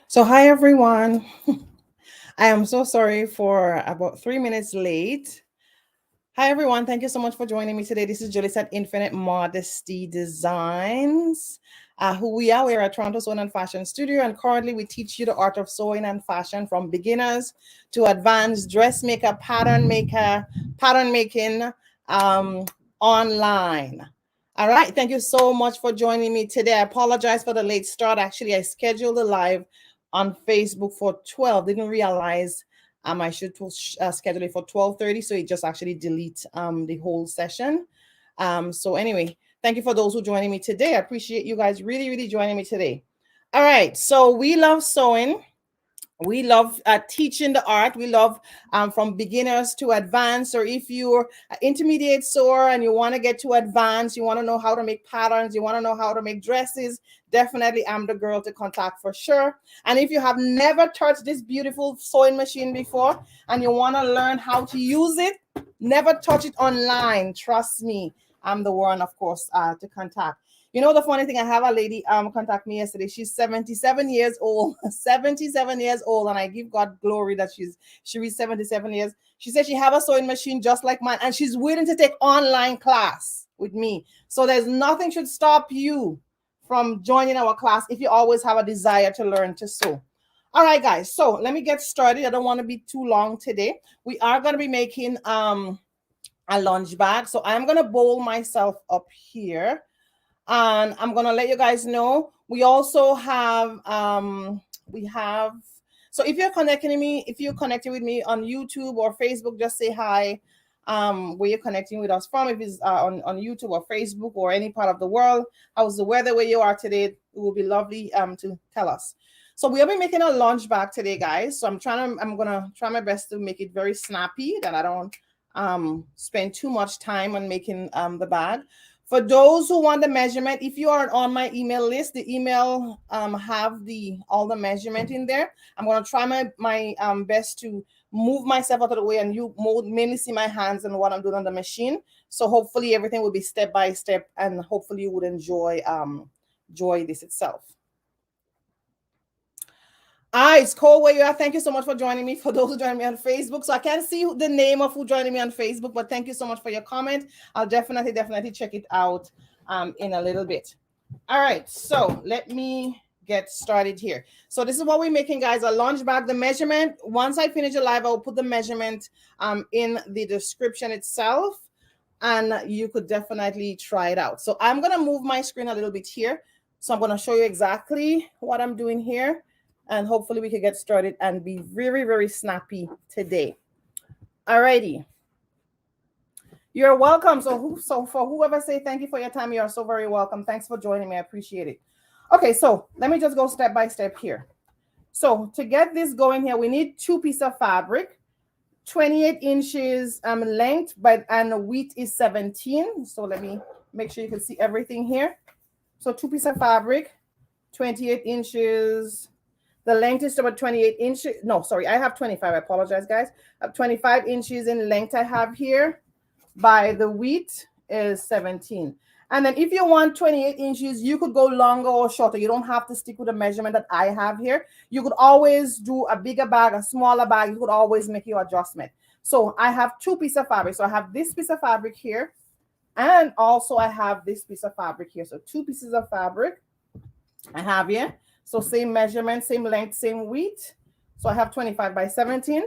So, hi everyone. I am so sorry for about 3 minutes late. Hi everyone. Thank you so much for joining me today. This is Julius at Infinite Modesty Designs. Who we are, we're a Toronto Sewing and Fashion Studio, and currently we teach you the art of sewing and fashion from beginners to advanced dressmaker, pattern making um, online. All right. Thank you so much for joining me today. I apologize for the late start. Actually, I scheduled a live on Facebook for 12. Didn't realize I should schedule it for 12:30, so it just actually deletes the whole session. So anyway, thank you for those who joining me today. I appreciate you guys really, really joining me today. All right, so we love sewing. We love teaching the art. We love from beginners to advanced, or if you're an intermediate sewer and you want to get to advanced, you want to know how to make patterns, you want to know how to make dresses, definitely I'm the girl to contact for sure. And if you have never touched this beautiful sewing machine before and you want to learn how to use it, never touch it online. Trust me, I'm the one, of course, to contact. You know, the funny thing, I have a lady contact me yesterday. She's 77 years old, 77 years old, and I give God glory that she reached 77 years. She said she have a sewing machine just like mine, and she's willing to take online class with me. So there's nothing should stop you from joining our class if you always have a desire to learn to sew. All right, guys. So let me get started. I don't want to be too long today. We are going to be making a lunch bag. So I'm going to bowl myself up here, and I'm gonna let you guys know. We also have so if you're connecting with me on YouTube or Facebook, just say hi. Where you're connecting with us from, if it's on YouTube or Facebook or any part of the world. How's the weather where you are today? It will be lovely to tell us. So we'll be making a lunch bag today, guys. So I'm gonna try my best to make it very snappy, that I don't spend too much time on making the bag. For those who want the measurement, if you are on my email list, the email have the all the measurement in there. I'm gonna try my best to move myself out of the way, and you mainly see my hands and what I'm doing on the machine. So hopefully everything will be step by step, and hopefully you would enjoy this itself. It's cold where you are. Thank you so much for joining me. For those who join me on Facebook, so I can't see the name of who joining me on Facebook, but thank you so much for your comment. I'll definitely check it out in a little bit. All right, so let me get started here. So this is what we're making, guys, a lunch bag. The measurement, once I finish the live, I'll put the measurement in the description itself, and you could definitely try it out. So I'm gonna move my screen a little bit here. So I'm gonna show you exactly what I'm doing here, and hopefully we can get started and be very, very snappy today. Alrighty. You're welcome. So for whoever say thank you for your time, you are so very welcome. Thanks for joining me. I appreciate it. Okay, so let me just go step by step here. So to get this going here, we need 2 pieces of fabric, 28 inches length, and width is 17. So let me make sure you can see everything here. So 2 pieces of fabric, 28 inches. The length is about 28 inches. No, sorry, I have 25. I apologize, guys. 25 inches in length I have here. By the width is 17. And then if you want 28 inches, you could go longer or shorter. You don't have to stick with the measurement that I have here. You could always do a bigger bag, a smaller bag. You could always make your adjustment. So I have 2 pieces of fabric. So I have this piece of fabric here, and also I have this piece of fabric here. So 2 pieces of fabric I have here. So same measurement, same length, same width. So I have 25 by 17.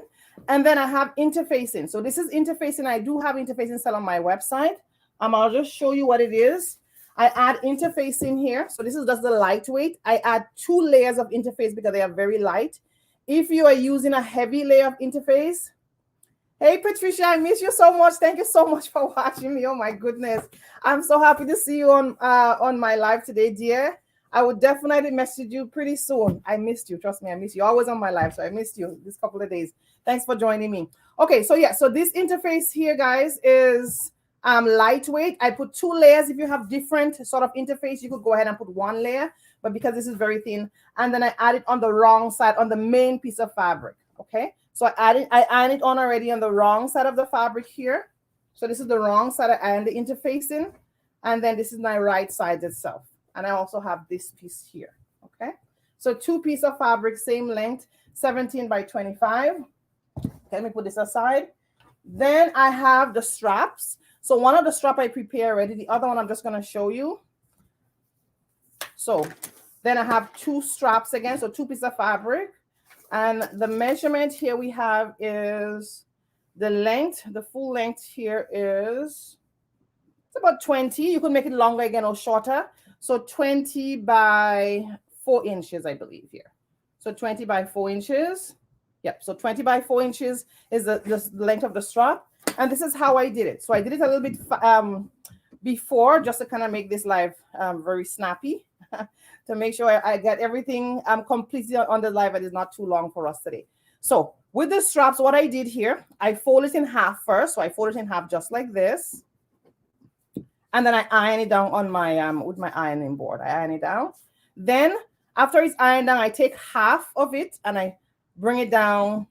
And then I have interfacing. So this is interfacing. I do have interfacing set on my website. I'll just show you what it is. I add interfacing here. So this is just the lightweight. I add 2 layers of interface because they are very light. If you are using a heavy layer of interface, hey Patricia, I miss you so much. Thank you so much for watching me. Oh my goodness. I'm so happy to see you on my live today, dear. I would definitely message you pretty soon. I missed you. Trust me, I missed you. Always on my live, so I missed you this couple of days. Thanks for joining me. Okay, so yeah, so this interface here, guys, is lightweight. I put 2 layers. If you have different sort of interface, you could go ahead and put 1 layer, but because this is very thin, and then I add it on the wrong side, on the main piece of fabric. Okay, so I add it on already on the wrong side of the fabric here. So this is the wrong side. I add the interfacing, and then this is my right side itself. And I also have this piece here. Okay, So 2 pieces of fabric, same length, 17 by 25. Okay, let me put this aside. Then I have the straps. So one of the strap I prepare already. The other one I'm just going to show you. So then I have 2 straps again. So 2 pieces of fabric. And the measurement here we have is the length. The full length here is, it's about 20. You could make it longer again or shorter. So 20 by 4 inches, I believe here. So 20 by 4 inches. Yep. So 20 by 4 inches is the length of the strap. And this is how I did it. So I did it a little bit before, just to kind of make this live very snappy, to make sure I get everything completely on the live and it's not too long for us today. So with the straps, what I did here, I fold it in half first. So I fold it in half just like this. And then I iron it down on my with my ironing board. I iron it down. Then after it's ironed down, I take half of it and I bring it down.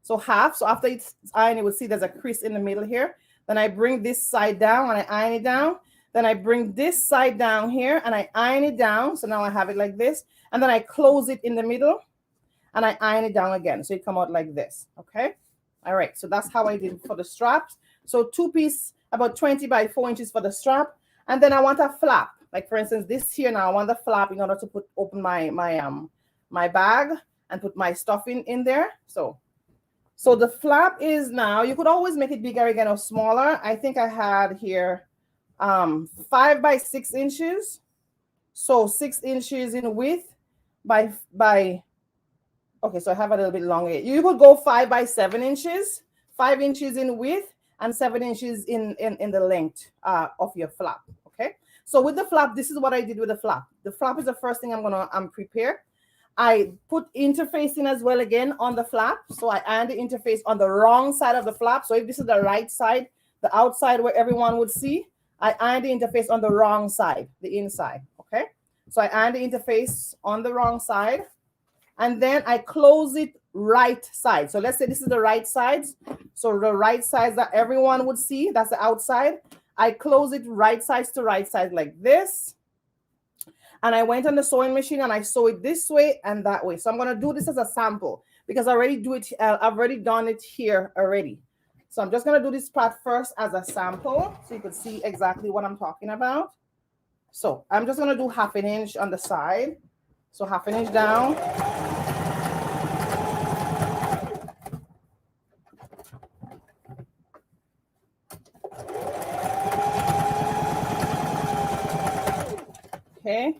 So half. So after it's ironed, you will see there's a crease in the middle here. Then I bring this side down and I iron it down. Then I bring this side down here and I iron it down. So now I have it like this. And then I close it in the middle and I iron it down again. So it come out like this. Okay. All right. So that's how I did it for the straps. So 2 piece, about 20 by 4 inches for the strap. And then I want a flap. Like for instance, this here now, I want the flap in order to open my bag and put my stuff in there. So the flap is now, you could always make it bigger again or smaller. I think I had here 5 by 6 inches. So 6 inches in width by okay, so I have a little bit longer. You could go 5 by 7 inches, 5 inches in width and 7 inches in the length of your flap. Okay. So with the flap, this is what I did with the flap. The flap is the first thing I'm gonna prepare. I put interface in as well again on the flap. So I iron the interface on the wrong side of the flap. So if this is the right side, the outside where everyone would see, I iron the interface on the wrong side, the inside. Okay. So I iron the interface on the wrong side. And then I close it right side. So let's say this is the right side. So the right side that everyone would see, that's the outside. I close it right sides to right side like this. And I went on the sewing machine and I sew it this way and that way. So I'm going to do this as a sample because I already do it. I've already done it here already. So I'm just going to do this part first as a sample so you could see exactly what I'm talking about. So I'm just going to do 1/2 inch on the side. So 1/2 inch down. Okay.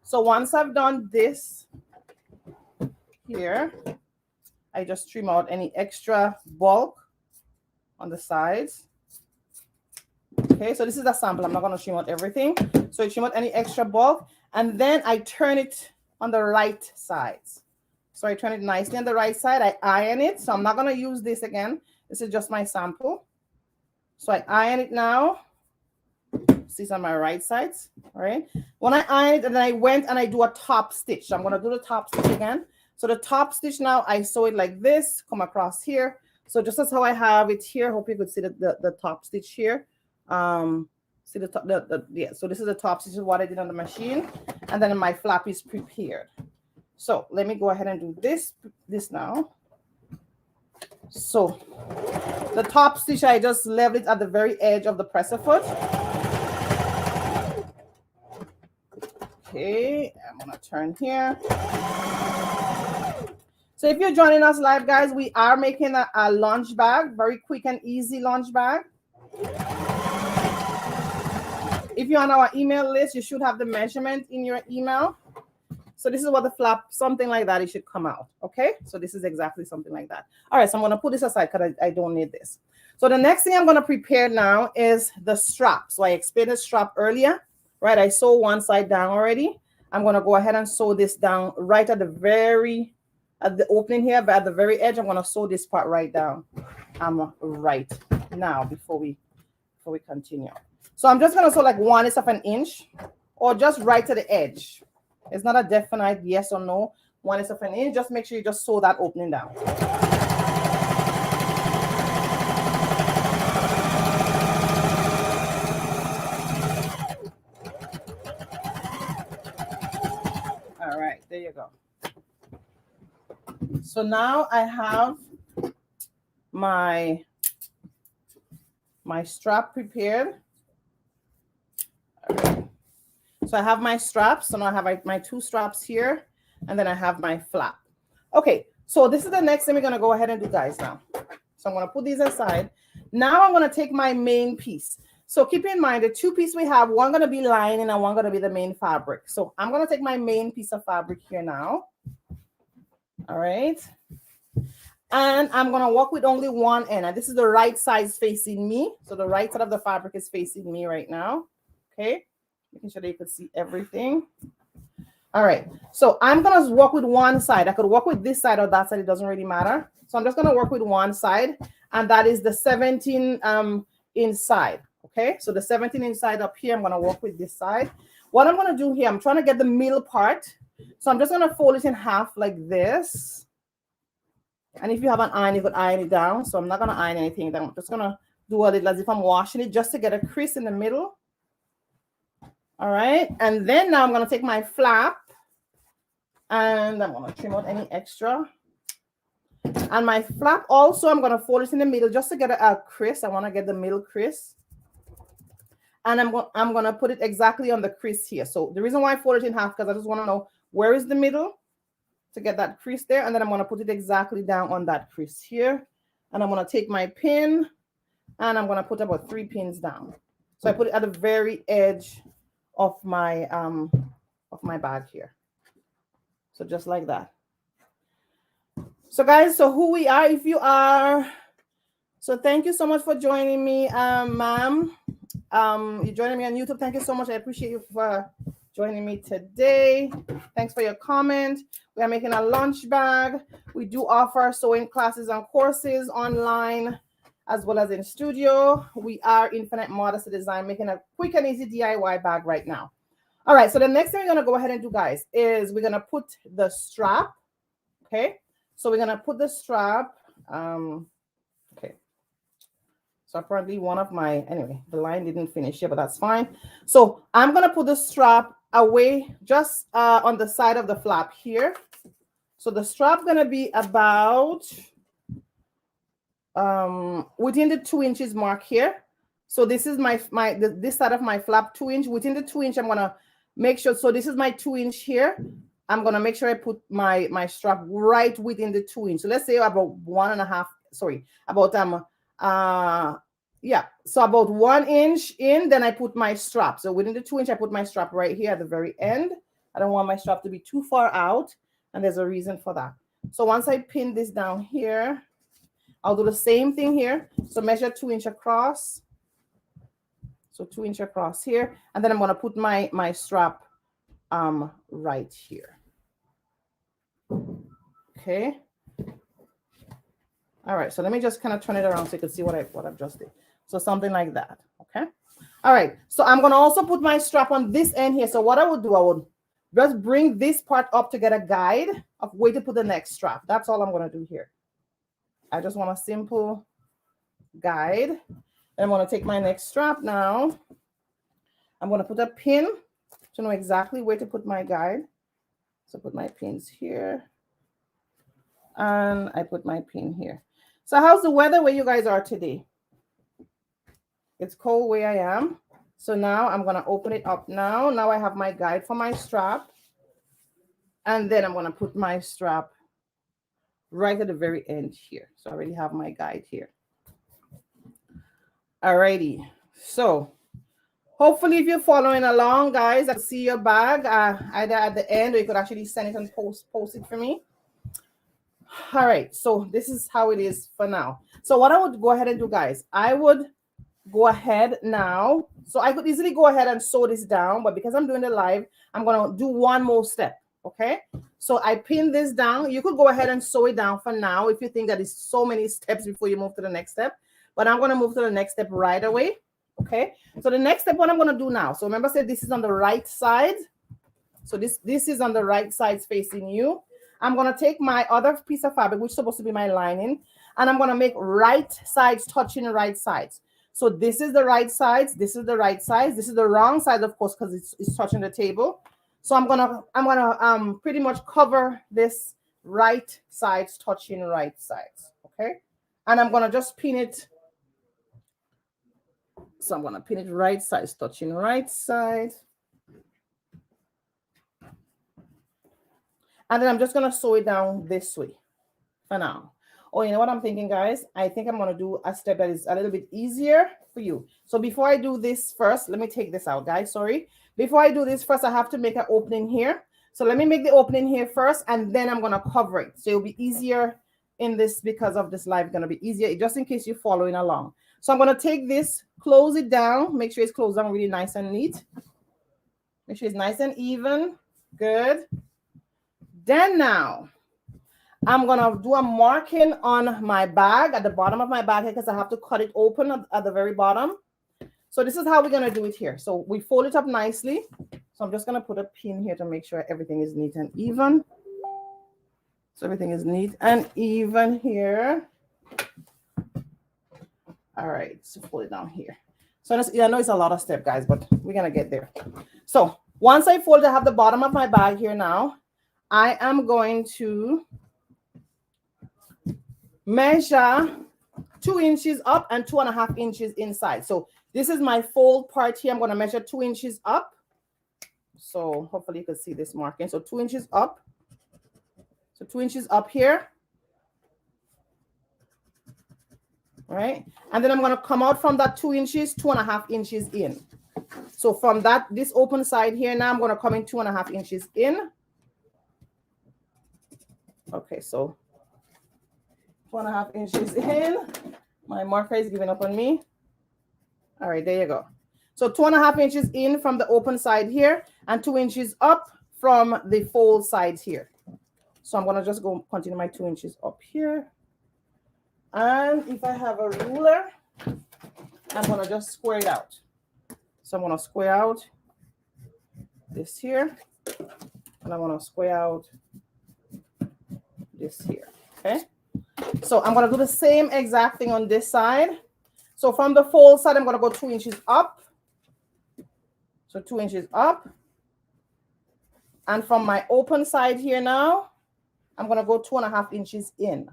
So once I've done this here, I just trim out any extra bulk on the sides. Okay, so this is a sample. I'm not going to trim out everything. So I trim out any extra bulk and then I turn it on the right sides. So I turn it nicely on the right side. I iron it. So I'm not going to use this again. This is just my sample. So I iron it now. These are my right sides. All right. When I iron it, and then I went and I do a top stitch. So I'm going to do the top stitch again. So the top stitch now, I sew it like this, come across here. So just as how I have it here, hope you could see the top stitch here. See the top, yeah. So this is the top stitch is what I did on the machine. And then my flap is prepared. So let me go ahead and do this now. So the top stitch, I just leveled it at the very edge of the presser foot. Okay, I'm gonna turn here. So if you're joining us live, guys, we are making a lunch bag, very quick and easy lunch bag. If you're on our email list, you should have the measurement in your email. So this is what the flap, something like that, it should come out. Okay, so this is exactly something like that. All right, so I'm gonna put this aside because I don't need this. So the next thing I'm gonna prepare now is the strap. So I explained the strap earlier. Right, I sew one side down already. I'm going to go ahead and sew this down right at the opening here, but at the very edge, I'm going to sew this part right down. Right now before we continue. So I'm just going to sew like 1/8 inch or just right to the edge. It's not a definite yes or no. 1/8 inch. Just make sure you just sew that opening down. All right, there you go. So now I have my strap prepared. Right. So I have my straps. So now I have my 2 straps here, and then I have my flap. Okay, so this is the next thing we're gonna go ahead and do, guys, now. So I'm gonna put these aside. Now I'm gonna take my main piece. So keep in mind the 2 pieces we have, one gonna be lining and one gonna be the main fabric. So I'm gonna take my main piece of fabric here now. All right. And I'm gonna work with only one end. And this is the right side facing me. So the right side of the fabric is facing me right now. Okay, making sure that you can see everything. All right, so I'm gonna work with one side. I could work with this side or that side, it doesn't really matter. So I'm just gonna work with one side, and that is the 17 inside. Okay, so the 17 inside up here, I'm gonna work with this side. What I'm gonna do here, I'm trying to get the middle part. So I'm just gonna fold it in half like this. And if you have an iron, you could iron it down. So I'm not gonna iron anything down. I'm just gonna do a little as if I'm washing it, just to get a crease in the middle. All right, and then now I'm gonna take my flap and I'm gonna trim out any extra. And my flap also, I'm gonna fold it in the middle just to get a crease. I wanna get the middle crease. And I'm gonna put it exactly on the crease here. So the reason why I fold it in half, because I just wanna know where is the middle to get that crease there. And then I'm gonna put it exactly down on that crease here. And I'm gonna take my pin and I'm gonna put about 3 pins down. So I put it at the very edge of my bag here. So just like that. So guys, so who we are, if you are, so thank you so much for joining me, ma'am. You're joining me on YouTube. Thank you so much. I appreciate you for joining me today. Thanks for your comment. We are making a lunch bag. We do offer sewing classes and courses online as well as in studio. We are Infinite Modesty Design, making a quick and easy DIY bag right now. All right, so the next thing we're gonna go ahead and do, guys, is we're gonna put the strap. Okay, so we're gonna put the strap. Okay, so apparently one of my, anyway, the line didn't finish here, but that's fine. So I'm gonna put the strap away just on the side of the flap here. So the strap gonna be about within the 2 inches mark here. So this is this side of my flap, 2 inch. Within the 2 inch, I'm gonna make sure. So this is my 2 inch here. I'm gonna make sure I put my strap right within the 2 inch. So let's say about 1.5. Sorry, about yeah. So about 1 inch in, then I put my strap. So within the 2 inch, I put my strap right here at the very end. I don't want my strap to be too far out, and there's a reason for that. So once I pin this down here, I'll do the same thing here. So measure 2 inch across. So 2 inch across here. And then I'm going to put my strap right here. Okay. All right. So let me just kind of turn it around so you can see what I've just did. So something like that. Okay. All right. So I'm going to also put my strap on this end here. So what I would do, I would just bring this part up to get a guide of where to put the next strap. That's all I'm going to do here. I just want a simple guide. And I'm going to take my next strap now. I'm going to put a pin to know exactly where to put my guide. So put my pins here. And I put my pin here. So how's the weather where you guys are today? It's cold where I am. So now I'm going to open it up now. Now I have my guide for my strap. And then I'm going to put my strap right at the very end here. So I already have my guide here. Alrighty. So hopefully if you're following along, guys, I can see your bag either at the end or you could actually send it and post it for me. All right. So this is how it is for now. So what I would go ahead and do, guys, I would go ahead now. So I could easily go ahead and sew this down, but because I'm doing the live, I'm going to do one more step. Okay, so I pin this down. You could go ahead and sew it down for now if you think that it's so many steps before you move to the next step. But I'm going to move to the next step right away. Okay, so the next step, what I'm going to do now. So remember, I said this is on the right side. So this is on the right side facing you. I'm going to take my other piece of fabric, which is supposed to be my lining, and I'm going to make right sides touching right sides. So this is the right sides. This is the right sides. This is the wrong side, of course, because it's touching the table. So I'm gonna pretty much cover this right sides touching right sides. Okay, and I'm gonna just pin it. So I'm gonna pin it right sides touching right side. And then I'm just gonna sew it down this way for now. Oh, you know what I'm thinking, guys? I think I'm gonna do a step that is a little bit easier for you. So before I do this first, let me take this out, guys. Sorry. Before I do this first, I have to make an opening here. So let me make the opening here first, and then I'm gonna cover it. So it'll be easier in this because of this live, gonna be easier just in case you're following along. So I'm gonna take this, close it down, make sure it's closed down really nice and neat. Make sure it's nice and even. Good. Then now, I'm going to do a marking on my bag at the bottom of my bag here because I have to cut it open at the very bottom. So this is how we're going to do it here. So we fold it up nicely. So I'm just going to put a pin here to make sure everything is neat and even. So everything is neat and even here. All right, so fold it down here. So I know it's a lot of steps, guys, but we're going to get there. So once I fold, I have the bottom of my bag here now. I am going to measure 2 inches up and 2.5 inches inside. So this is my fold part here. I'm going to measure 2 inches up. So hopefully you can see this marking. So 2 inches up. So 2 inches up here. All right. And then I'm going to come out from that 2 inches, 2.5 inches in. So from this open side here, now I'm going to come in 2.5 inches in. Okay, so 2.5 inches in. My marker is giving up on me. All right, there you go. So 2.5 inches in from the open side here and 2 inches up from the fold sides here. So I'm going to just go continue my 2 inches up here. And if I have a ruler, I'm going to just square it out. So I'm going to square out this here. And I'm going to square out this here. Okay. So I'm going to do the same exact thing on this side. So from the fold side, I'm going to go 2 inches up. So 2 inches up. And from my open side here now, I'm going to go 2.5 inches in.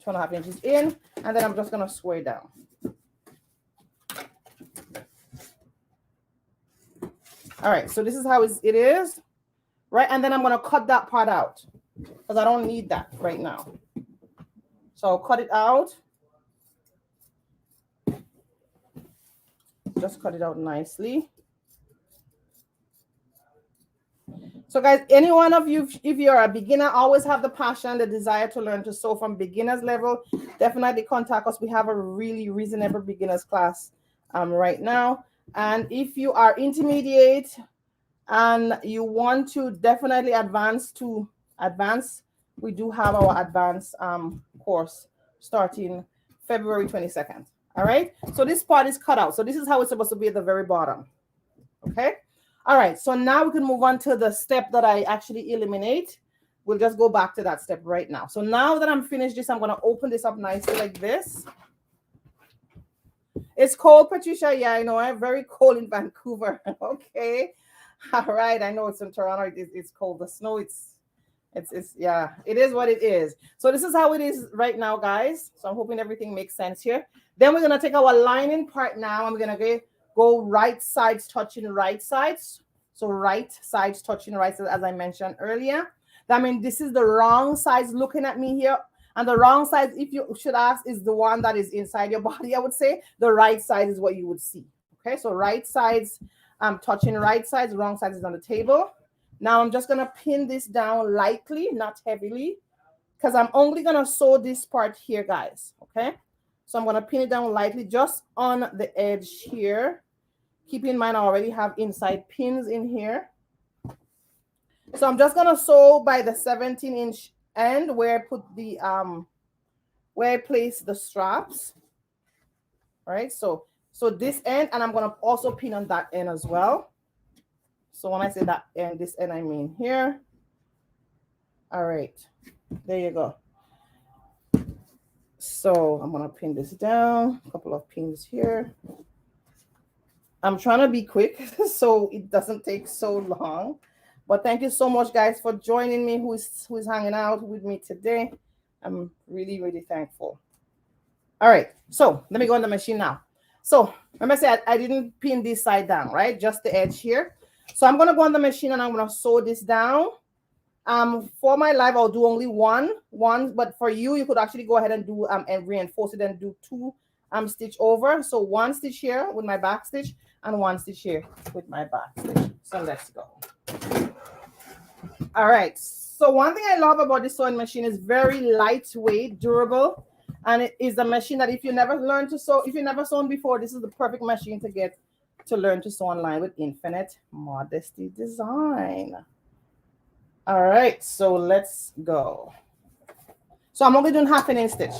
2.5 inches in. And then I'm just going to square down. All right. So this is how it is. Right. And then I'm going to cut that part out because I don't need that right now. So I'll cut it out. Just cut it out nicely. So guys, any one of you, if you're a beginner, always have the passion, the desire to learn to sew from beginner's level, definitely contact us. We have a really reasonable beginner's class right now. And if you are intermediate and you want to definitely advance, we do have our advanced course starting February 22nd. All right. So this part is cut out. So this is how it's supposed to be at the very bottom. Okay. All right. So now we can move on to the step that I actually eliminate. We'll just go back to that step right now. So now that I'm finished this, I'm going to open this up nicely like this. It's cold, Patricia. Yeah, I know. I'm very cold in Vancouver. Okay. All right. I know it's in Toronto. It's cold. The snow, it's yeah, it is what it is. So this is how it is right now, guys. So I'm hoping everything makes sense here. Then we're going to take our lining part now. I'm going to go right sides touching right sides. So right sides touching right sides, as I mentioned earlier. That means this is the wrong sides looking at me here. And the wrong side, if you should ask, is the one that is inside your body, I would say. The right side is what you would see. Okay, so right sides touching right sides, wrong sides is on the table. Now I'm just going to pin this down lightly, not heavily, because I'm only going to sew this part here, guys. Okay, so I'm going to pin it down lightly just on the edge here. Keep in mind, I already have inside pins in here. So I'm just going to sew by the 17-inch end where I put the where I place the straps. All right, so this end, and I'm going to also pin on that end as well. So when I say that end, this end, I mean here. All right, there you go. So I'm going to pin this down, a couple of pins here. I'm trying to be quick so it doesn't take so long. But thank you so much, guys, for joining me, who is hanging out with me today. I'm really, really thankful. All right, so let me go on the machine now. So remember I said I didn't pin this side down, right? Just the edge here. So I'm gonna go on the machine and I'm gonna sew this down. For my live, I'll do only one, but for you, you could actually go ahead and do and reinforce it and do two stitch over. So one stitch here with my back stitch and one stitch here with my back stitch. So let's go. All right. So one thing I love about this sewing machine is very lightweight, durable, and it is a machine that if you never learned to sew, if you never sewn before, this is the perfect machine to get to learn to sew online with Infinite Modesty Design. All right, so let's go. So I'm only doing half an inch stitch.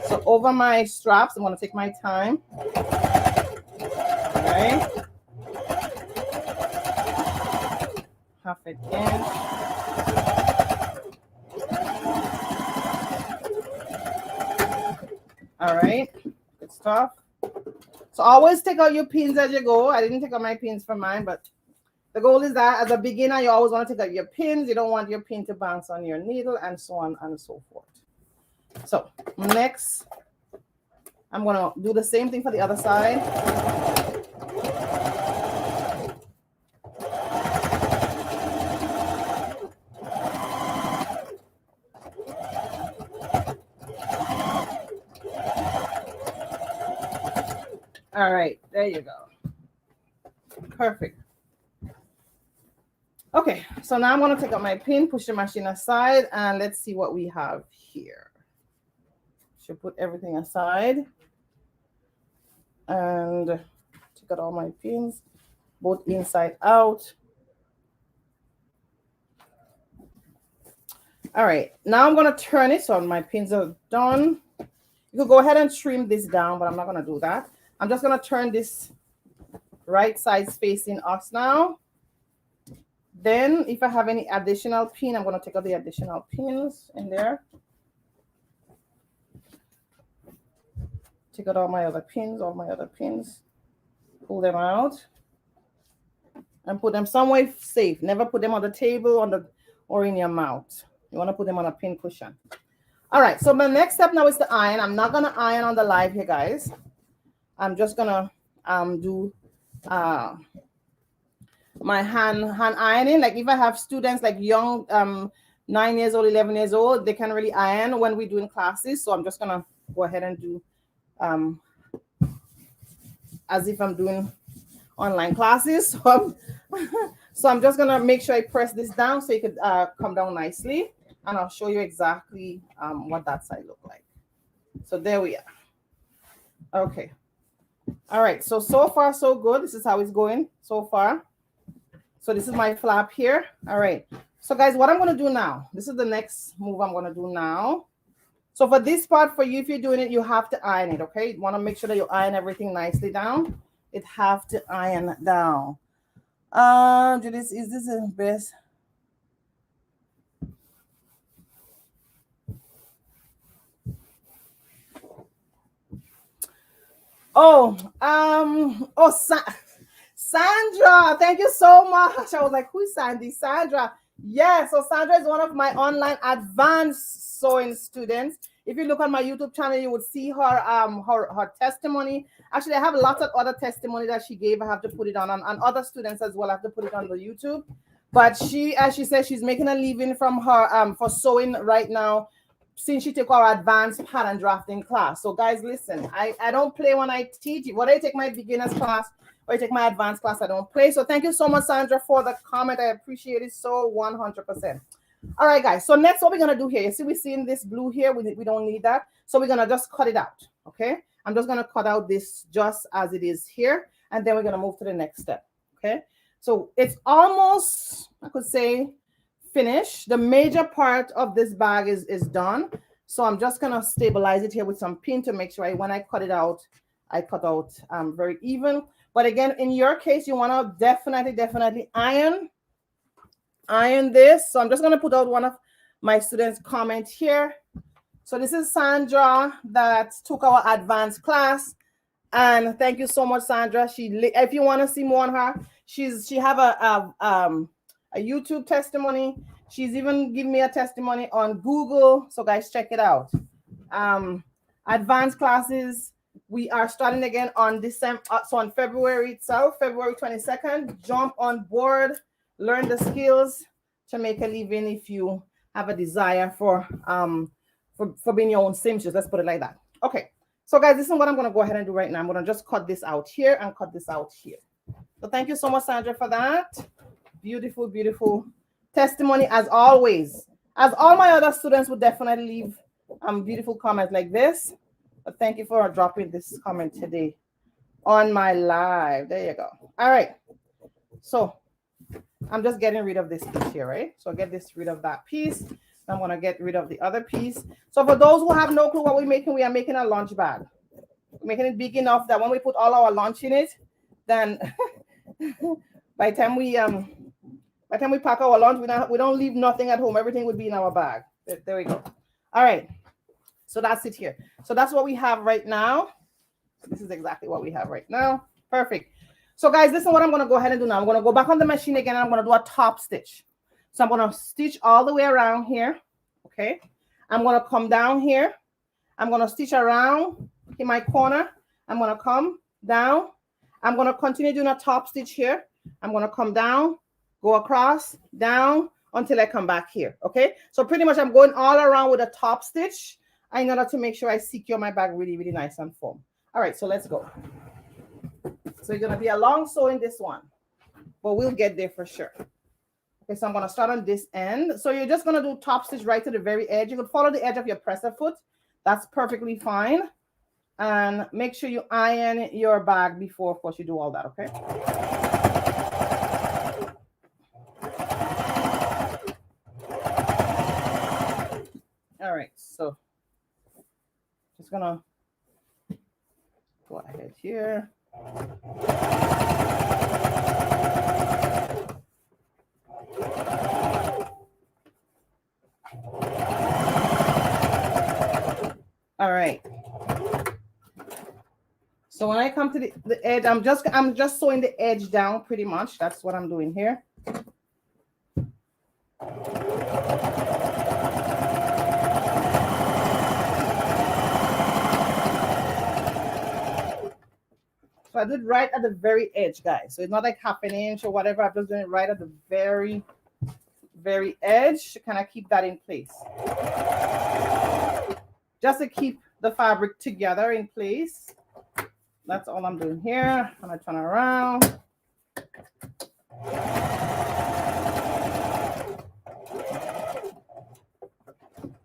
So over my straps, I'm gonna take my time. All right. Half an inch. All right, good stuff. So always take out your pins as you go. I didn't take out my pins for mine, but the goal is that as a beginner, you always want to take out your pins. You don't want your pin to bounce on your needle and so on and so forth. So next, I'm going to do the same thing for the other side. All right, there you go. Perfect. Okay, so now I'm going to take out my pin, push the machine aside, and let's see what we have here. Should put everything aside and take out all my pins, both inside out. All right, now I'm going to turn it so my pins are done. You could go ahead and trim this down, but I'm not going to do that. I'm just going to turn this right side facing us now. Then if I have any additional pin, I'm going to take out the additional pins in there. Take out all my other pins, pull them out and put them somewhere safe. Never put them on the table or in your mouth. You want to put them on a pin cushion. All right, so my next step now is to iron. I'm not going to iron on the live here, guys. I'm just going to do my hand ironing. Like if I have students like young 9 years old, 11 years old, they can really iron when we're doing classes. So I'm just going to go ahead and do as if I'm doing online classes. So I'm just gonna make sure I press this down so it could come down nicely, and I'll show you exactly what that side look like. So there we are. Okay. All right. So far so good. This is how it's going so far. So this is my flap here. All right. So guys, what I'm gonna do now, this is the next move I'm gonna do now. So for this part, for you, if you're doing it, you have to iron it, okay? You want to make sure that you iron everything nicely down. It have to iron down. Judith, is this the best? Sandra, thank you so much. I was like, who is Sandy? Sandra. Yeah, so Sandra is one of my online advanced sewing students. If you look on my YouTube channel, you would see her her testimony. Actually, I have lots of other testimony that she gave. I have to put it on, and other students as well. I have to put it on the YouTube. But she, as she says, she's making a living from her for sewing right now, since she took our advanced pattern drafting class. So guys, listen, I don't play when I teach. Whether I take my beginners class or I take my advanced class, I don't play. So thank you so much, Sandra, for the comment. I appreciate it so 100%. All right, guys. So next, what we're going to do here, you see we're seeing this blue here. We don't need that. So we're going to just cut it out, okay? I'm just going to cut out this just as it is here, and then we're going to move to the next step, okay? So it's almost, I could say, finished. The major part of this bag is done. So I'm just going to stabilize it here with some pin to make sure when I cut it out, I cut out very even. But again, in your case, you want to definitely iron this. So I'm just going to put out one of my students' comment here. So this is Sandra that took our advanced class, And thank you so much, Sandra. If you want to see more on her, she have a YouTube testimony. She's even given me a testimony on Google. So guys, check it out. Advanced classes. We are starting again on December. So on February itself, February 22nd. Jump on board, learn the skills to make a living if you have a desire for being your own seamstress. Let's put it like that. Okay. So guys, this is what I'm going to go ahead and do right now. I'm going to just cut this out here and cut this out here. So thank you so much, Sandra, for that. Beautiful, beautiful testimony as always. As all my other students would definitely leave beautiful comments like this. But thank you for dropping this comment today on my live. There you go. All right. So I'm just getting rid of this piece here, right? So get rid of that piece. I'm going to get rid of the other piece. So for those who have no clue what we're making, we are making a lunch bag. We're making it big enough that when we put all our lunch in it, then by the time we pack our lunch, we don't leave nothing at home. Everything would be in our bag. There we go. All right. So that's it here. So that's what we have right now. This is exactly what we have right now. Perfect. So guys, listen, what I'm going to go ahead and do now. I'm going to go back on the machine again. And I'm going to do a top stitch. So I'm going to stitch all the way around here. Okay. I'm going to come down here. I'm going to stitch around in my corner. I'm going to come down. I'm going to continue doing a top stitch here. I'm going to come down, go across, down until I come back here. Okay. So pretty much I'm going all around with a top stitch in order to make sure I secure my bag really, really nice and firm. All right. So let's go. So it's going to be a long sew in this one, but we'll get there for sure. Okay, so I'm going to start on this end. So you're just going to do top stitch right to the very edge. You could follow the edge of your presser foot. That's perfectly fine. And make sure you iron your bag before, of course, you do all that, okay? All right, so just going to go ahead here. All right. So when I come to the edge, I'm just sewing the edge down pretty much. That's what I'm doing here. So I did right at the very edge, guys. So it's not like half an inch or whatever. I'm just doing it right at the very, very edge to kind of keep that in place. Just to keep the fabric together in place. That's all I'm doing here. I'm going to turn around.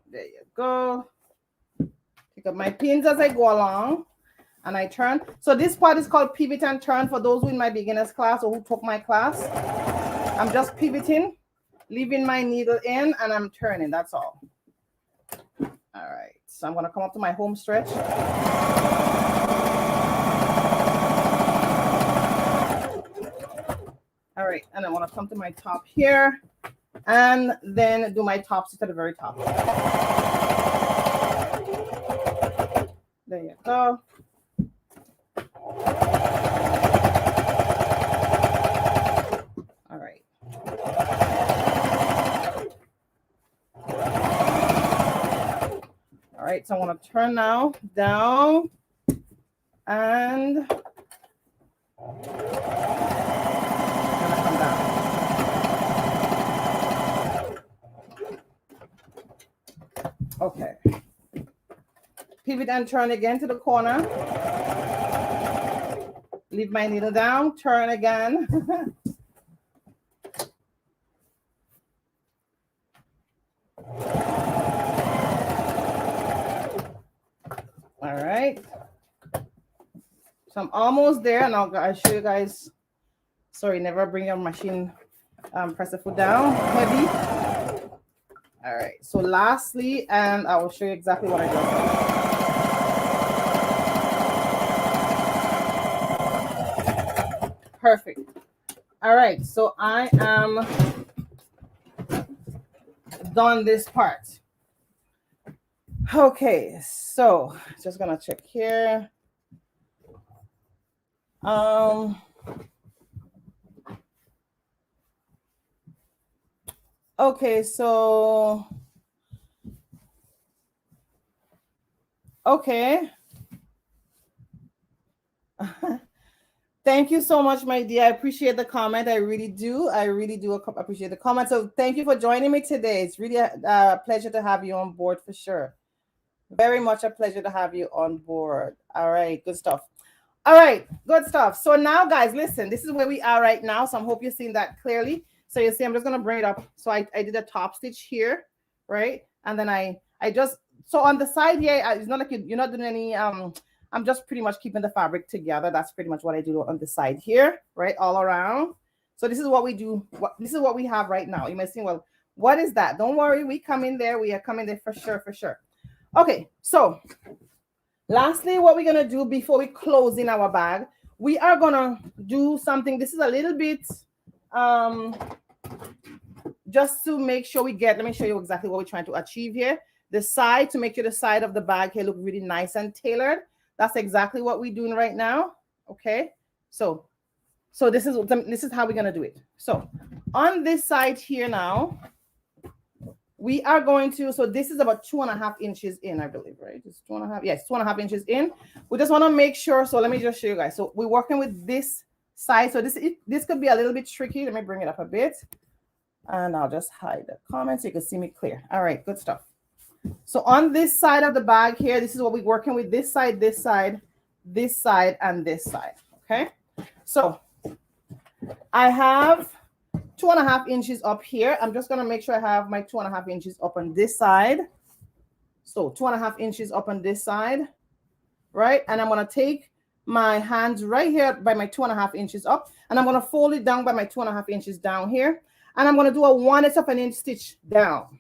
There you go. Pick up my pins as I go along. And I turn. So this part is called pivot and turn for those who in my beginners class or who took my class. I'm just pivoting, leaving my needle in, and I'm turning. That's all. All right. So I'm going to come up to my home stretch. All right. And I want to come to my top here and then do my top stitch at the very top. There you go. All right. All right, so I want to turn now down and come down. Okay. Pivot and turn again to the corner. Leave my needle down, turn again. All right. So I'm almost there, and I'll show you guys. Sorry, never bring your machine presser foot down heavy. All right. So lastly, and I will show you exactly what I do. Perfect. All right. So I am done this part. Okay, so just gonna check here. Okay, so okay. Thank you so much, my dear. I appreciate the comment. I really do. I really do appreciate the comment. So thank you for joining me today. It's really a pleasure to have you on board for sure. Very much a pleasure to have you on board. All right, good stuff. All right, good stuff. So now, guys, listen, this is where we are right now. So I hope you're seeing that clearly. So you see, I'm just gonna bring it up. So I did a top stitch here, right? And then I just so on the side here, it's not like you're not doing any I'm just pretty much keeping the fabric together. That's pretty much what I do on the side here, right? All around. So this is what we do. This is what we have right now. You might say, well, what is that? Don't worry, we come in there. We are coming there for sure, for sure. Okay, so lastly, what we're gonna do before we close in our bag, we are gonna do something. This is a little bit just to make sure we get, let me show you exactly what we're trying to achieve here. The side, to make sure the side of the bag here look really nice and tailored. That's exactly what we're doing right now. Okay, so this is how we're gonna do it. So on this side here now, we are going to, so this is about 2.5 inches in, I believe, right? It's 2.5, yes, 2.5 inches in. We just want to make sure, so let me just show you guys. So we're working with this side. So this could be a little bit tricky. Let me bring it up a bit. And I'll just hide the comments so you can see me clear. All right, good stuff. So on this side of the bag here, this is what we're working with, this side, this side, this side, and this side, okay? So I have 2.5 inches up here. I'm just gonna make sure I have my 2.5 inches up on this side. So 2.5 inches up on this side, right? And I'm gonna take my hands right here by my 2.5 inches up, and I'm gonna fold it down by my 2.5 inches down here. And I'm gonna do a 1/8 of an inch stitch down.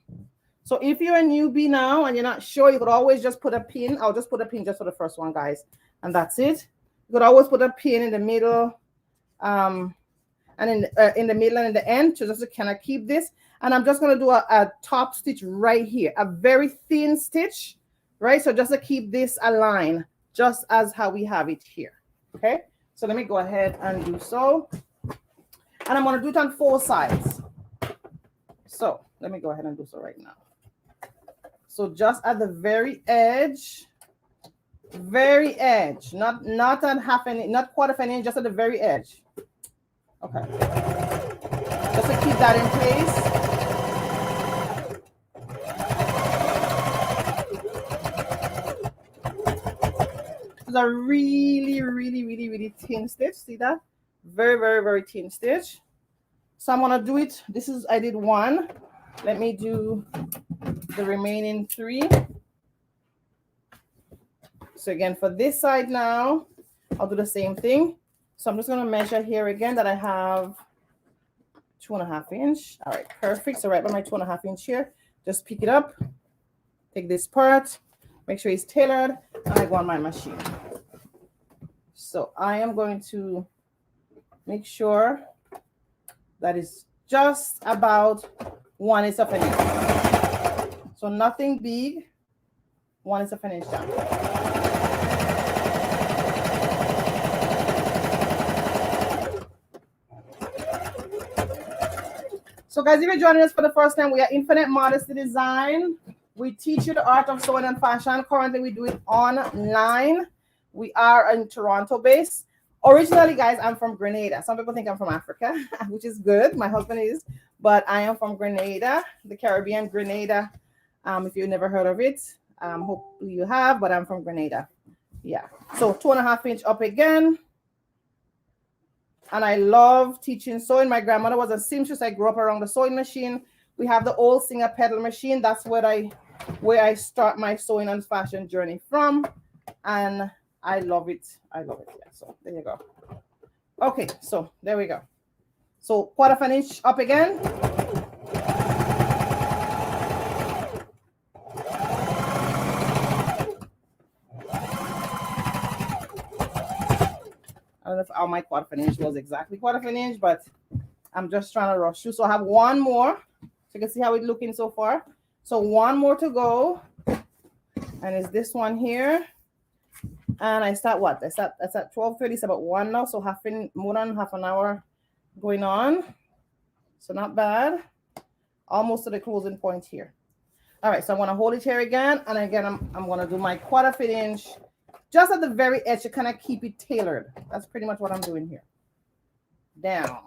So if you're a newbie now and you're not sure, you could always just put a pin. I'll just put a pin just for the first one, guys. And that's it. You could always put a pin in the middle, and in the middle and in the end to just kind of keep this. And I'm just going to do a top stitch right here, a very thin stitch, right? So just to keep this aligned, just as how we have it here. Okay, so let me go ahead and do so. And I'm going to do it on 4 sides. So let me go ahead and do so right now. So just at the very edge, not at half an inch, not quarter of an inch, just at the very edge. Okay, just to keep that in place. It's a really thin stitch. See that? Very thin stitch. So I'm gonna do it. I did 1. Let me do the remaining 3. So again, for this side now, I'll do the same thing. So I'm just going to measure here again that I have 2.5 inch. All right, perfect. So right by my 2.5 inch here, just pick it up, take this part, make sure it's tailored, and I go on my machine. So I am going to make sure that is just about 1/8 of an inch. So nothing big, 1/8 of an inch down. So guys, if you're joining us for the first time, we are Infinite Modesty Design. We teach you the art of sewing and fashion. Currently, we do it online. We are in Toronto based. Originally, guys, I'm from Grenada. Some people think I'm from Africa, which is good. My husband is, but I am from Grenada, the Caribbean, Grenada. If you've never heard of it, hopefully you have, but I'm from Grenada. Yeah. So 2.5 inch up again. And I love teaching sewing. My grandmother was a seamstress. I grew up around the sewing machine. We have the old Singer pedal machine. That's where I start my sewing and fashion journey from. And I love it. I love it. Yeah, so there you go. Okay, so there we go. So 1/4 inch up again. I don't know if how my 1/4 inch was exactly 1/4 inch, but I'm just trying to rush through. So I have 1 more. So you can see how it's looking so far. So 1 more to go. And it's this one here. And I start what? That's at 12:30. It's about 1 now, so more than half an hour going on. So not bad. Almost to the closing point here. All right, so I'm gonna hold it here again, and again I'm gonna do my 1/4 inch just at the very edge to kind of keep it tailored. That's pretty much what I'm doing here. Down.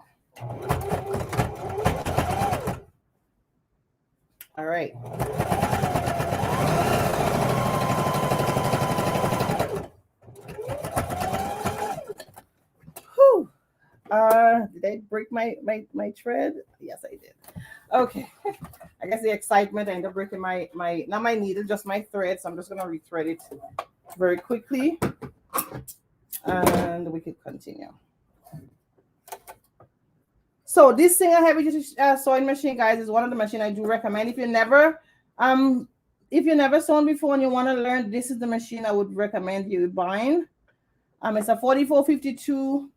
All right. Whew. Did I break my thread? Yes, I did. Okay. I guess the excitement, I ended up breaking my not my needle, just my thread. So I'm just gonna rethread it very quickly, and we can continue. So this single heavy duty sewing machine, guys, is one of the machines I do recommend. If you never sewn before and you want to learn, this is the machine I would recommend you buying. It's a 4452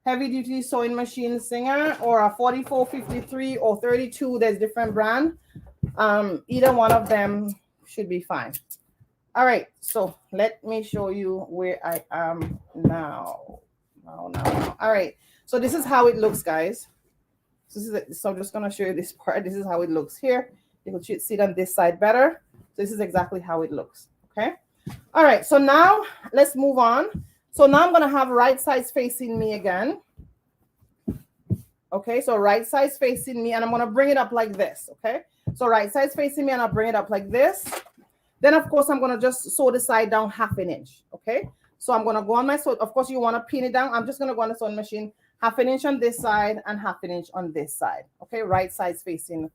heavy duty sewing machine Singer, or a 4453 or 32. There's different brand. Either one of them should be fine. All right, so let me show you where I am now. All right, so this is how it looks, guys. So I'm just going to show you this part. This is how it looks here. You can see it on this side better. So this is exactly how it looks. Okay. All right. So now let's move on. So now I'm going to have right sides facing me again. Okay. So right sides facing me, and I'm going to bring it up like this. Okay. So right sides facing me, and I'll bring it up like this. Then, of course, I'm going to just sew the side down 1/2 inch. Okay. So I'm going to go on my sew. Of course, you want to pin it down. I'm just going to go on the sewing machine. 1/2 inch on this side and 1/2 inch on this side. Okay, right sides facing,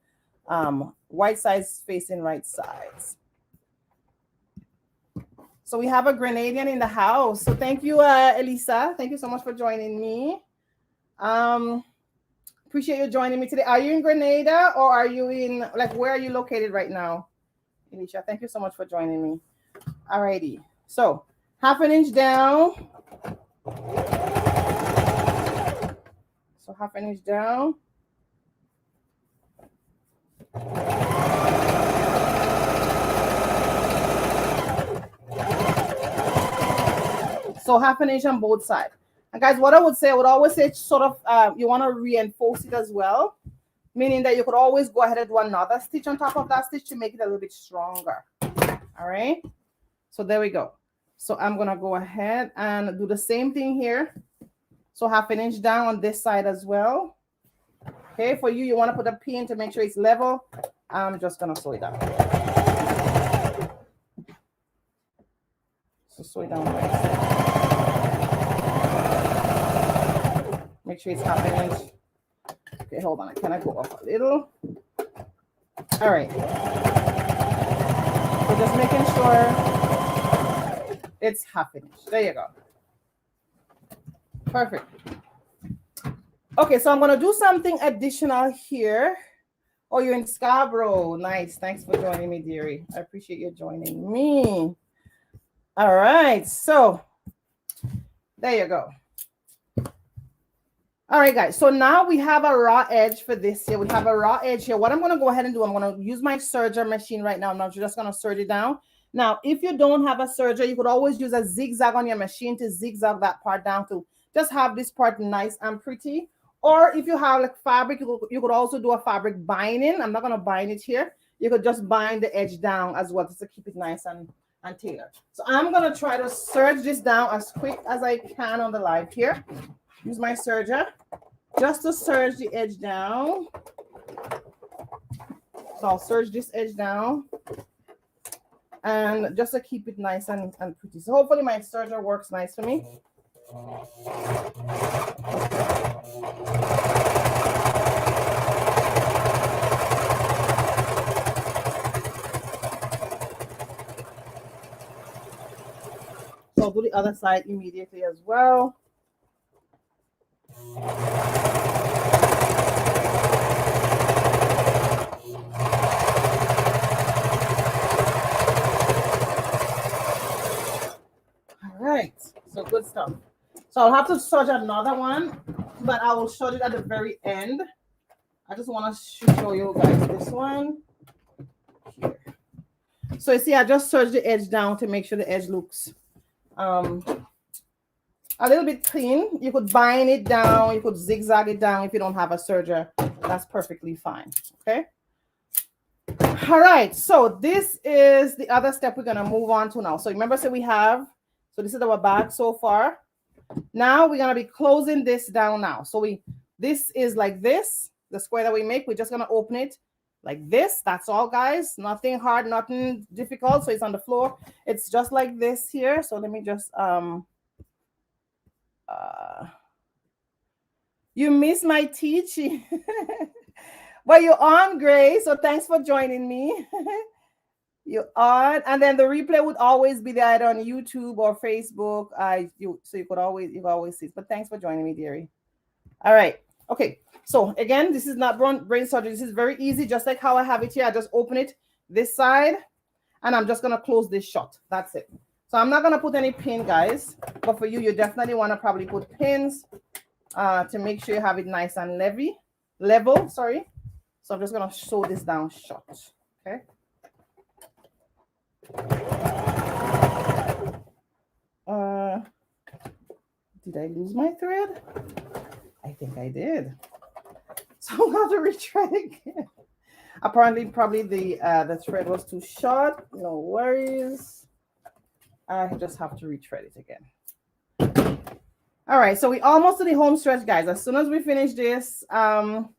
white sides facing right sides. So we have a Grenadian in the house. So thank you, Elisa. Thank you so much for joining me. Appreciate you joining me today. Are you in Grenada, or are you in, like, where are you located right now? Alicia, thank you so much for joining me. All righty. So 1/2 inch down. So 1/2 inch down. So 1/2 inch on both sides. And guys, what I would always say sort of, you want to reinforce it as well, meaning that you could always go ahead and do another stitch on top of that stitch to make it a little bit stronger. All right. So there we go. So I'm going to go ahead and do the same thing here. So 1/2 inch down on this side as well. Okay, for you, you want to put a pin to make sure it's level. I'm just going to sew it down. So sew it down right. Make sure it's 1/2 inch. Okay, hold on. Can I go up a little? All right. So just making sure it's 1/2 inch. There you go. Perfect. Okay, so I'm going to do something additional here. Oh, you're in Scarborough. Nice. Thanks for joining me, dearie. I appreciate you joining me. All right. So there you go. All right, guys. So now we have a raw edge for this here. We have a raw edge here. What I'm going to go ahead and do, I'm going to use my serger machine right now. I'm not just going to serge it down. Now, if you don't have a serger, you could always use a zigzag on your machine to zigzag that part down to just have this part nice and pretty. Or if you have like fabric, you could also do a fabric binding. I'm not going to bind it here. You could just bind the edge down as well just to keep it nice and tailored. So I'm going to try to serge this down as quick as I can on the live here. Use my serger just to serge the edge down. So I'll serge this edge down. And just to keep it nice and pretty. So hopefully my serger works nice for me. So I'll do the other side immediately as well. All right, so good stuff. So I'll have to serge another one, but I will show it at the very end. I just want to show you guys this one here. So you see, I just serged the edge down to make sure the edge looks a little bit clean. You could bind it down, you could zigzag it down if you don't have a serger. That's perfectly fine. Okay. All right, so this is the other step we're gonna move on to now. So remember, so we have, so this is our bag so far. Now we're gonna be closing this down now. So this is like this, the square that we make. We're just gonna open it like this. That's all, guys. Nothing hard, nothing difficult. So it's on the floor. It's just like this here. So let me just you missed my teaching. Well, you're on, Grace. So thanks for joining me. You're on, and then the replay would always be there either on YouTube or Facebook. So you could always see it. But thanks for joining me, dearie. All right. Okay. So again, this is not brain surgery. This is very easy, just like how I have it here. I just open it this side, and I'm just gonna close this shut. That's it. So I'm not gonna put any pin, guys. But for you, you definitely want to probably put pins to make sure you have it nice and level. Sorry. So I'm just gonna sew this down shut. Okay. Did I lose my thread? I think I did. So I'm going to retread again. Apparently, probably the thread was too short. No worries. I just have to retread it again. All right, so we almost to the home stretch, guys. As soon as we finish this, I'll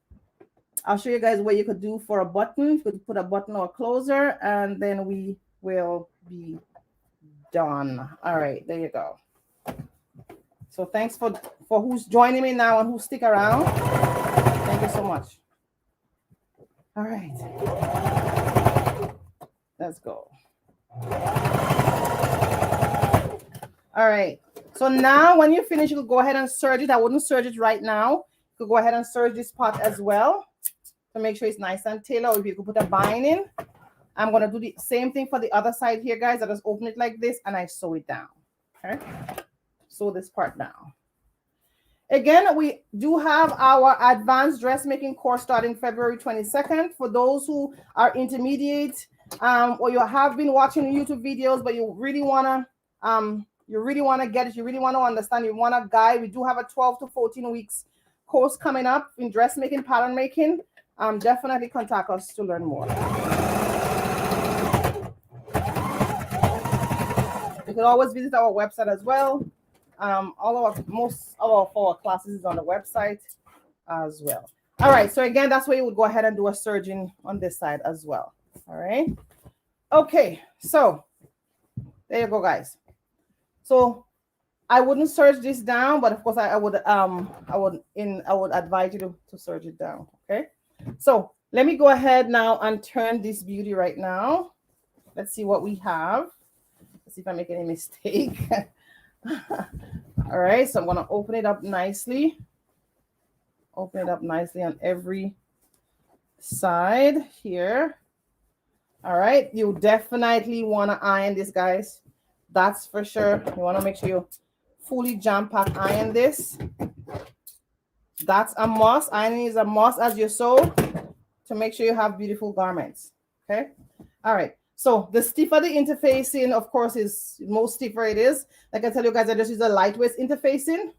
show you guys what you could do for a button. You could put a button or a closer, and then we will be done. All right, there you go. So thanks for who's joining me now and who stick around. Thank you so much. All right, let's go. All right, so now when you finish, you'll go ahead and serge it. I wouldn't serge it right now. You could go ahead and serge this part as well to make sure it's nice and tailored. Or if you could put a bind in. I'm going to do the same thing for the other side here, guys. I just open it like this and I sew it down. Okay, sew this part down. Again, we do have our advanced dressmaking course starting February 22nd. For those who are intermediate or you have been watching YouTube videos, but you really want to get it, you really want to understand, you want a guide. We do have a 12 to 14 weeks course coming up in dressmaking, pattern making. Definitely contact us to learn more. You can always visit our website as well. Most of our classes is on the website as well. All right, so again, that's where you would go ahead and do a serging on this side as well. All right. Okay, so there you go, guys. So I wouldn't serge this down, but of course I would advise you to serge it down. Okay. So let me go ahead now and turn this beauty right now. Let's see what we have. Let's see if I make any mistake. All right, so I'm going to open it up nicely. Open it up nicely on every side here. All right, you definitely want to iron this, guys. That's for sure. You want to make sure you fully jam-pack iron this. That's a must. Ironing is a must as you sew to make sure you have beautiful garments. Okay. All right. So the stiffer the interfacing, of course, is most stiffer it is. Like I tell you guys, I just use a lightweight interfacing.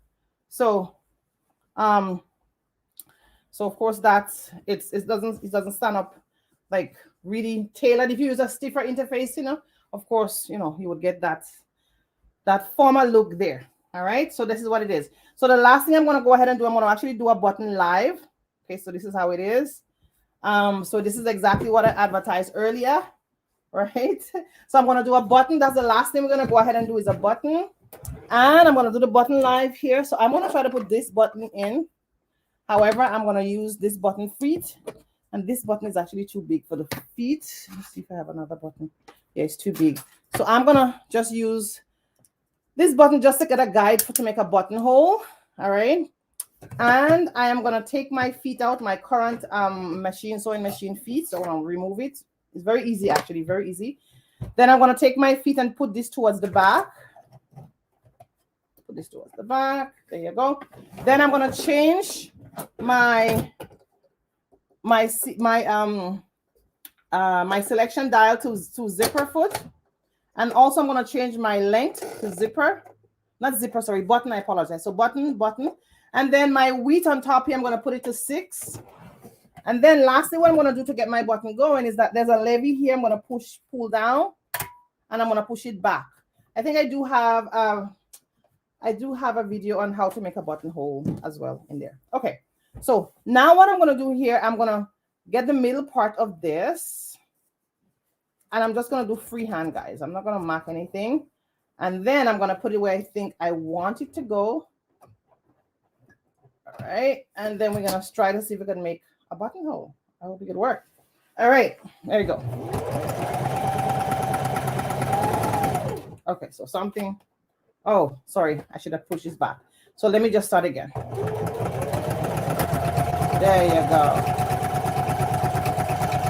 So of course it doesn't stand up like really tailored. If you use a stiffer interfacing, of course, you would get that formal look there. All right. So this is what it is. So the last thing I'm going to go ahead and do, I'm going to actually do a button live. Okay. So this is how it is. So this is exactly what I advertised earlier. Right, so I'm going to do a button. That's the last thing we're going to go ahead and do is a button, and I'm going to do the button live here. So I'm going to try to put this button in. However, I'm going to use this button feet, and this button is actually too big for the feet. Let's see if I have another button. Yeah, it's too big. So I'm going to just use this button just to get a guide to make a buttonhole. All right, and I am going to take my feet out, my current sewing machine feet. So I'm going to remove it. It's very easy, actually, very easy. Then I'm going to take my feet and put this towards the back. Put this towards the back. There you go. Then I'm going to change my selection dial to zipper foot. And also I'm going to change my length to zipper. Not zipper, sorry, button, I apologize. So button. And then my width on top here, I'm going to put it to 6. And then lastly, what I'm going to do to get my button going is that there's a levy here. I'm going to pull down, and I'm going to push it back. I think I do have a video on how to make a buttonhole as well in there. Okay, so now what I'm going to do here, I'm going to get the middle part of this, and I'm just going to do freehand, guys. I'm not going to mark anything. And then I'm going to put it where I think I want it to go. All right, and then we're going to try to see if we can make a buttonhole. I hope it could work. All right, there you go. Okay, so something. Oh, sorry, I should have pushed this back. So let me just start again. There you go.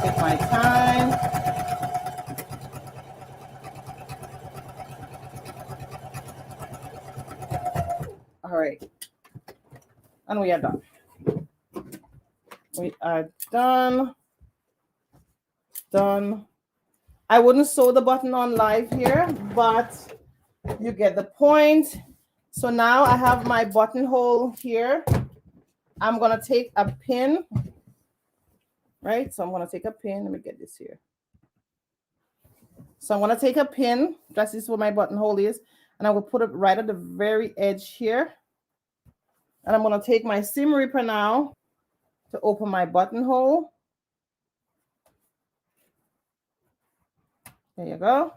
Take my time. All right, and we are done. We are done. I wouldn't sew the button on live here, but you get the point. So now I have my buttonhole here. I'm going to take a pin, right? So I'm going to take a pin. Let me get this here. So I'm going to take a pin. This is where my buttonhole is. And I will put it right at the very edge here. And I'm going to take my seam ripper now to open my buttonhole. There you go.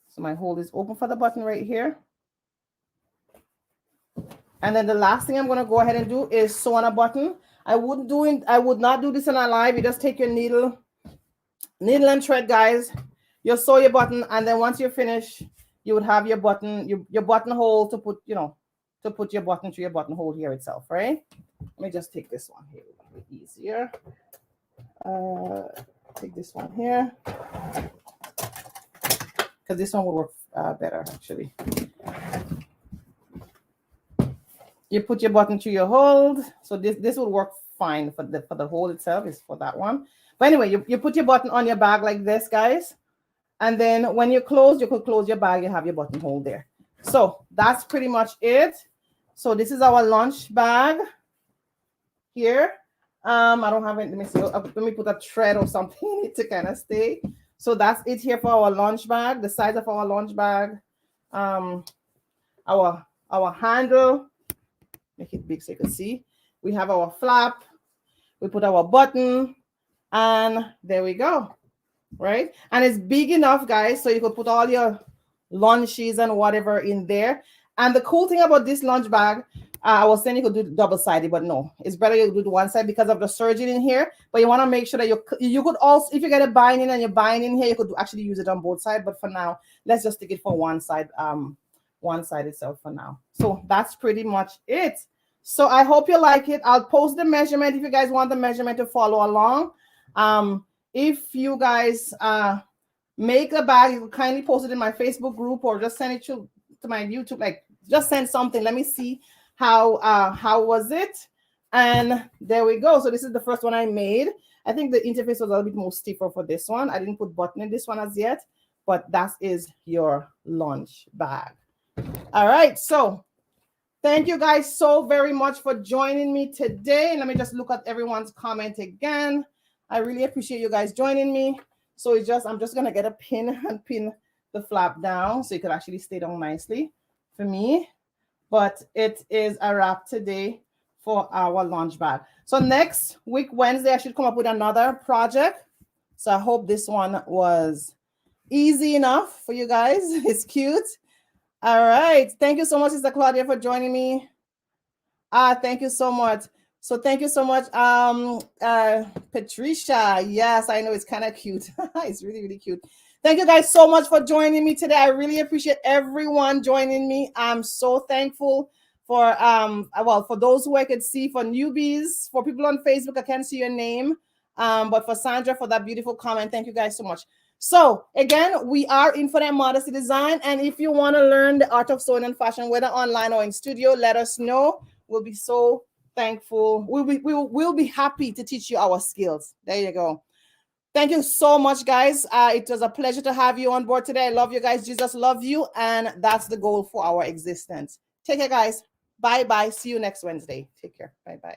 So my hole is open for the button right here. And then the last thing I'm going to go ahead and do is sew on a button. I would not do this in a live. You just take your needle and thread, guys. You'll sew your button, and then once you're finished, you would have your button, your buttonhole to put, to put your button through your buttonhole here itself, right? Let me just take this one here. A bit easier. Take this one here, because this one will work better actually. You put your button through your hold, so this will work fine for the hole itself. Is for that one. But anyway, you put your button on your bag like this, guys, and then when you close, you could close your bag. You have your buttonhole there. So that's pretty much it. So this is our lunch bag here. I don't have it. Let me see. Let me put a thread or something in it to kind of stay. So that's it here for our lunch bag. The size of our lunch bag. Our handle. Make it big so you can see. We have our flap. We put our button, and there we go. Right? And it's big enough, guys, so you could put all your lunches and whatever in there. And the cool thing about this lunch bag, I was saying you could do double-sided, but no, it's better you do the one side because of the serging in here. But you want to make sure that you could also, if you get a binding and you're binding here, you could actually use it on both sides. But for now, let's just stick it for one side itself for now. So that's pretty much it. So I hope you like it. I'll post the measurement if you guys want the measurement to follow along. If you guys make a bag, you can kindly post it in my Facebook group or just send it to my YouTube. Like, just send something. Let me see how was it. And there we go. So this is the first one I made. I think the interface was a little bit more stiffer for this one. I didn't put button in this one as yet, but that is your lunch bag. All right. So thank you guys so very much for joining me today. Let me just look at everyone's comment again. I really appreciate you guys joining me. So I'm just gonna get a pin and pin the flap down so it could actually stay down nicely for me. But it is a wrap today for our lunch bag. So next week, Wednesday, I should come up with another project. So I hope this one was easy enough for you guys. It's cute. All right. Thank you so much, Sister Claudia, for joining me. Thank you so much. So thank you so much, Patricia. Yes, I know it's kind of cute. It's really, really cute. Thank you guys so much for joining me today. I really appreciate everyone joining me. I'm so thankful for for those who I could see, for newbies, for people on Facebook, I can't see your name. But for Sandra, for that beautiful comment, thank you guys so much. So again, we are Infinite Modesty Design, and if you want to learn the art of sewing and fashion, whether online or in studio, let us know. We'll be so thankful. We'll be happy to teach you our skills. There you go. Thank you so much, guys. It was a pleasure to have you on board today. I love you guys. Jesus love you. And that's the goal for our existence. Take care, guys. Bye-bye. See you next Wednesday. Take care. Bye-bye.